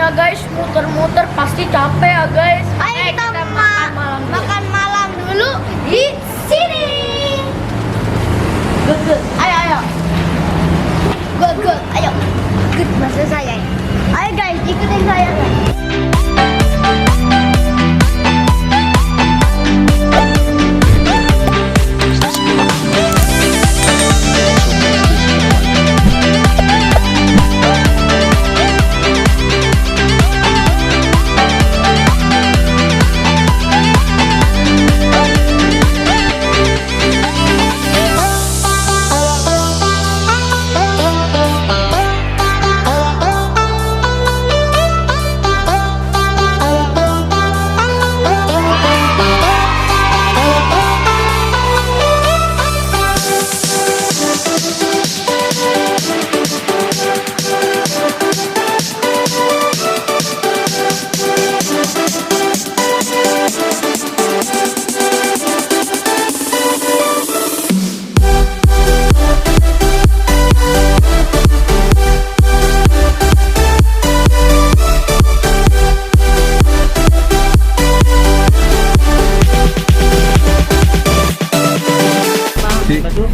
ya guys, muter-muter pasti capek ya guys. Ayo kita makan malam dulu di sini. Good. Ayo. Good. Ayo. Good maksud saya. Ayo guys, ikutin saya guys.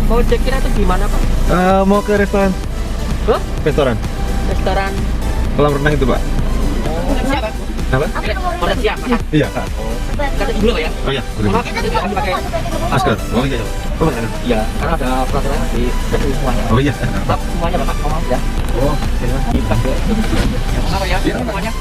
Mau check-in atau gimana Pak? Mau ke restoran. Huh? Restoran. Restoran. Kolam renang itu, Pak. Siapa? Apa? Mau siapa? Iya, Kak. Kata dulu ya? Oh iya, boleh. Maaf, kami pakai Masker. Oh iya. Oh, iya. iya, karena ada peraturan di semuanya. Oh iya. Tetap semuanya Bapak, maaf ya. Oh, iya. Kita ya. Apa ya? Semuanya.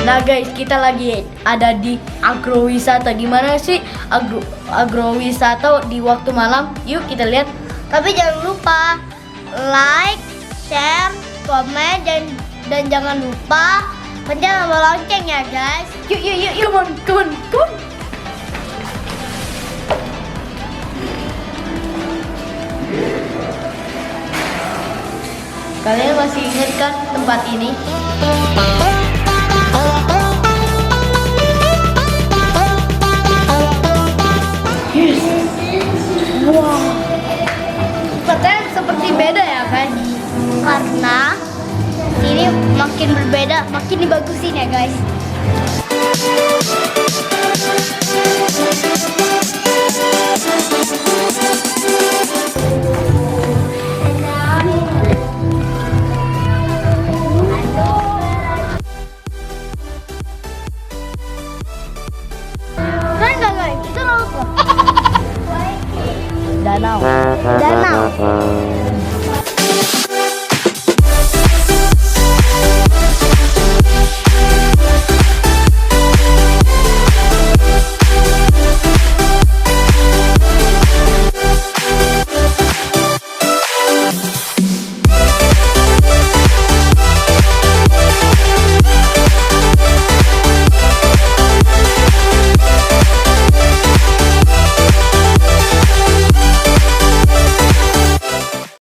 Nah guys, kita lagi ada di agrowisata. Gimana sih agrowisata di waktu malam? Yuk kita lihat. Tapi jangan lupa like, share, komen dan jangan lupa pencet tombol lonceng ya guys. Yuk, come on. Kalian masih ingat kan tempat ini? Wow, katanya seperti beda ya guys. Karena ini makin berbeda, makin dibagusin ya guys.